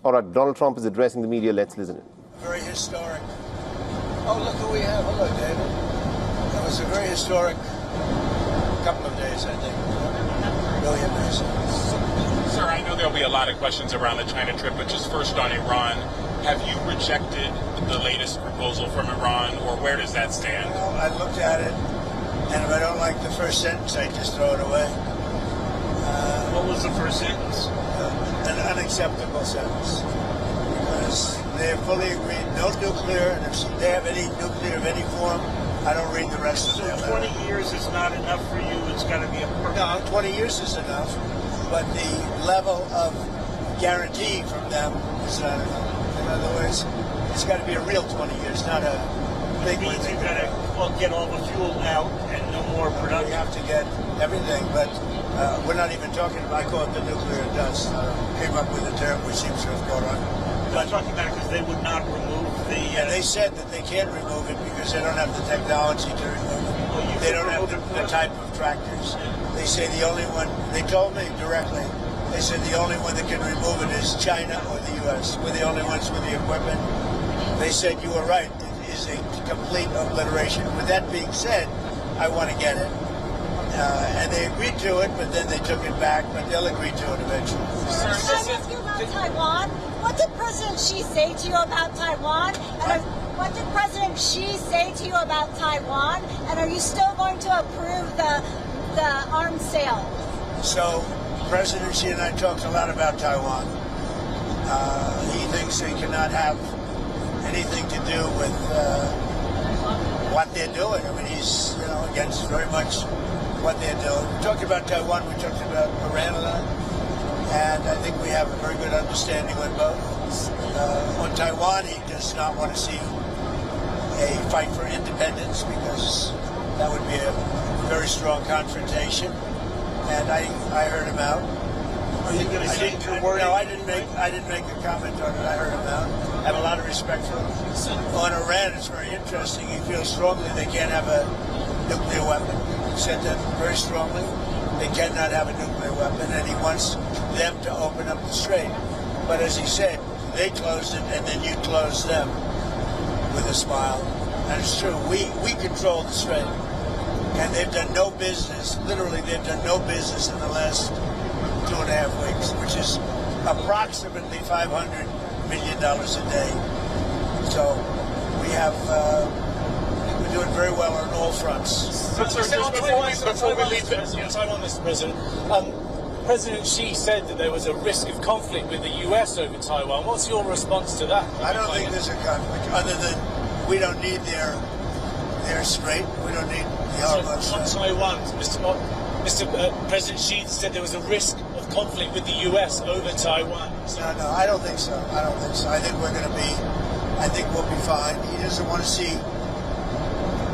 All right, Donald Trump is addressing the media. Let's listen in. Very historic. Oh, look who we have. Hello, David. That was a very historic couple of days, I think. Million days. Sir, I know there'll be a lot of questions around the China trip, but just first on Iran, have you rejected the latest proposal from Iran, or where does that stand? Well, I looked at it, and if I don't like the first sentence, I just throw it away. What was the first sentence? An unacceptable sentence. Because they fully agreed, no nuclear, and if they have any nuclear of any form, I don't read the rest of it. So 20 years is not enough for you, it's got to be a perfect... No, 20 years is enough, but the level of guarantee from them is not enough. In other words, it's got to be a real 20 years, not a big one. You've got to get all the fuel out and no more production. We have to get everything, but we're not even talking about, I call it the nuclear dust. Came up with a term which seems to have caught on. I'm talking about it because they would not remove the... Yeah, they said that they can't remove it because they don't have the technology to remove it. Well, they don't have the type of tractors. They say the only one, they told me directly, they said the only one that can remove it is China or the U.S. We're the only ones with the equipment. They said you were right. It is a complete obliteration. With that being said, I want to get it. And they agreed to it, but then they took it back, but they'll agree to it eventually. Can I ask you about Taiwan? What did President Xi say to you about Taiwan? And what did President Xi say to you about Taiwan? And are you still going to approve the arms sale? So President Xi and I talked a lot about Taiwan. He thinks they cannot have anything to do with what they're doing. I mean, he's against very much what they're doing. We talked about Taiwan, we talked about Iran a lot, and I think we have a very good understanding on both. On Taiwan, he does not want to see a fight for independence because that would be a very strong confrontation, and I heard him out. Are you going to say your word? No, I didn't make a comment on it. I heard him out. I have a lot of respect for him. On Iran, it's very interesting. He feels strongly they can't have a nuclear weapon. He said that very strongly. They cannot have a nuclear weapon, and he wants them to open up the strait. But as he said, they closed it, and then you closed them with a smile. And it's true. We control the strait, and they've done no business. Literally, they've done no business in the last 2.5 weeks, which is approximately $500 million a day. So we have, we're doing very well on all fronts. Before we leave Taiwan, Mr. President, President Xi said that there was a risk of conflict with the U.S. over Taiwan. What's your response to that? I don't think there's a conflict, other than we don't need their strait. We don't need the Hormuz. On Taiwan, Mr. President Xi said there was a risk of conflict with the U.S. over Taiwan. No, I don't think so. I don't think so. I think we're going to be. I think we'll be fine. He doesn't want to see.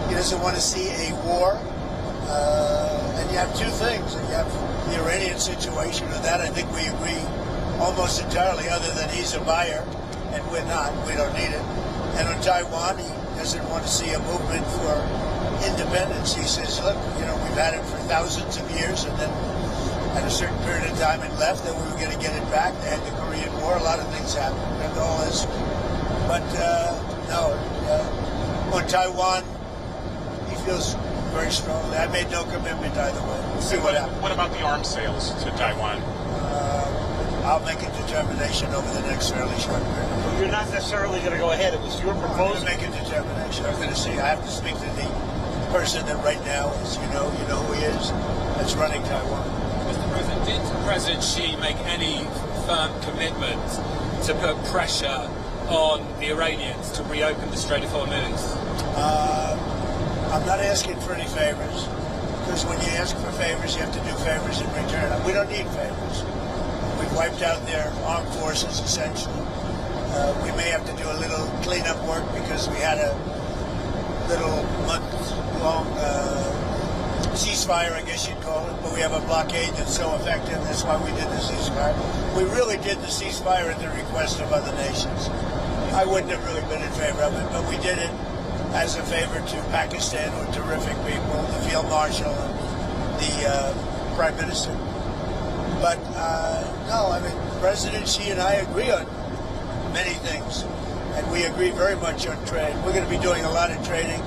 He doesn't want to see a war. And you have two things. You have the Iranian situation, and that I think we agree almost entirely. Other than he's a buyer, and we're not. We don't need it. And on Taiwan, he doesn't want to see a movement for independence. He says, look, we've had it for thousands of years, and then at a certain period of time it left, and we were going to get it back. They had the Korean War. A lot of things happened. And all this. But no, on Taiwan, he feels very strongly. I made no commitment either way. We'll see what happens. What about the arms sales to Taiwan? I'll make a determination over the next fairly short period. You're not necessarily going to go ahead. It was your proposal. I'm going to make a determination. I'm going to see. I have to speak to the person that right now is, you know who he is, that's running Taiwan. Mr. President, did President Xi make any firm commitment to put pressure on the Iranians to reopen the Strait of Hormuz? I'm not asking for any favors, because when you ask for favors, you have to do favors in return. We don't need favors. We've wiped out their armed forces, essentially. We may have to do a little cleanup work because we had a little month-long ceasefire, I guess you'd call it, but we have a blockade that's so effective. That's why we did the ceasefire. We really did the ceasefire at the request of other nations. I wouldn't have really been in favor of it, but we did it as a favor to Pakistan, who are terrific people, the Field Marshal and the Prime Minister. But no, I mean, President Xi and I agree on many things. And we agree very much on trade. We're going to be doing a lot of trading.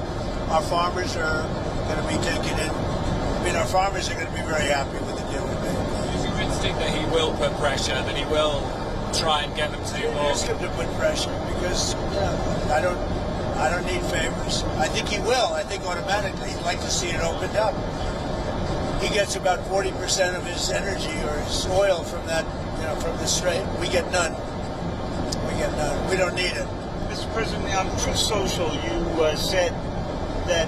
Our farmers are going to be taking in. I mean, our farmers are going to be very happy with the deal we made. Is your instinct that he will put pressure, that he will try and get them to Ask him to put pressure because I don't need favors. I think he will. I think automatically he'd like to see it opened up. He gets about 40% of his energy or his oil from that, from the strait. We get none. We get none. We don't need it. Mr. President, on Truth Social, you said that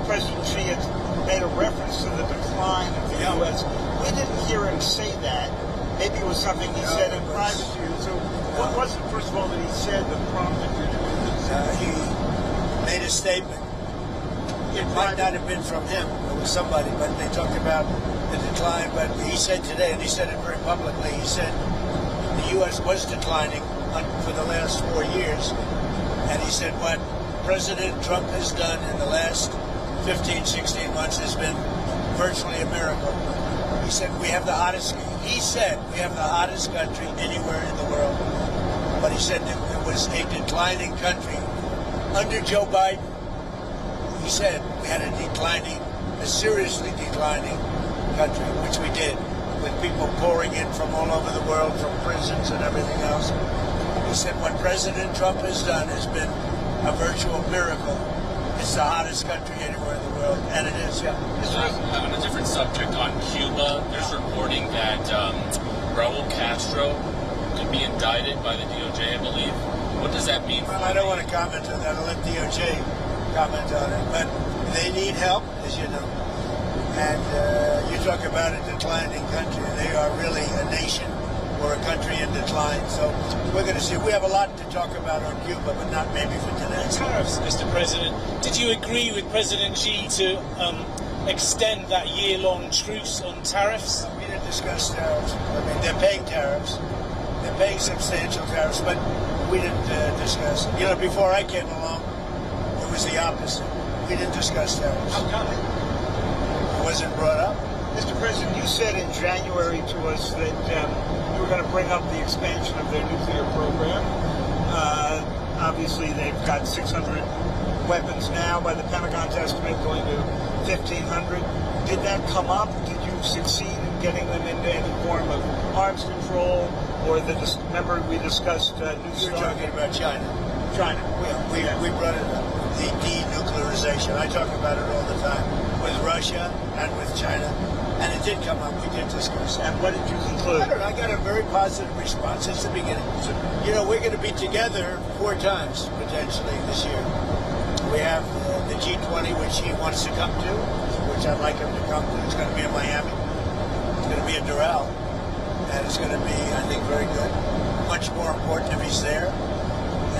President Xi had made a reference to the decline of the U.S. We didn't hear him say that. Maybe it was something he said in private to you. So what was it, first of all, that he said that prompted you to do this? He made a statement. It might not have been from him. It was somebody, but they talked about the decline. But he said today, and he said it very publicly, he said the U.S. was declining for the last 4 years. And he said what President Trump has done in the last 15, 16 months has been virtually a miracle. He said we have the hottest country anywhere in the world. But he said that it was a declining country. Under Joe Biden, he said we had a seriously declining country, which we did, with people pouring in from all over the world, from prisons and everything else. He said what President Trump has done has been a virtual miracle. It's the hottest country anywhere in the world, and it is, yeah. On a different subject, on Cuba, there's reporting that Raul Castro could be indicted by the DOJ, I believe. What does that mean? Well, I don't want to comment on that. I'll let DOJ comment on it. But they need help, as you know. And you talk about a declining country. They are really a nation or a country in decline. So we're going to see. We have a lot to talk about on Cuba, but not maybe for today. Tariffs, Mr. President. Did you agree with President Xi to extend that year-long truce on tariffs? We didn't discuss tariffs. I mean, they're paying tariffs. They're paying substantial tariffs, but we didn't discuss it. Before I came along, it was the opposite. We didn't discuss tariffs. How come? It wasn't brought up. Mr. President, you said in January to us that you were going to bring up the expansion of their nuclear program. Obviously, they've got 600 weapons now, by the Pentagon's estimate, going to 1,500. Did that come up? Did you succeed in getting them into any form of arms control? Or remember we discussed nuclear? You're talking about China. China. We brought it up. The denuclearization. I talk about it all the time with Russia and with China. And it did come up. We did discuss it. And what did you conclude? I don't know. I got a very positive response since the beginning. We're going to be together 4 times, potentially, this year. We have the G20, which he wants to come to, which I'd like him to come to. It's going to be in Miami. It's going to be in Doral. And it's going to be, I think, very good. Much more important if he's there.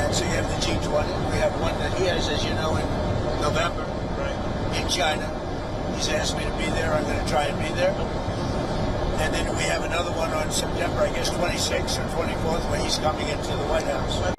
And so you have the G20. We have one that he has, as you know, in November, in China. He's asked me to be there. I'm going to try and be there. And then we have another one on September, I guess, 26th or 24th, where he's coming into the White House.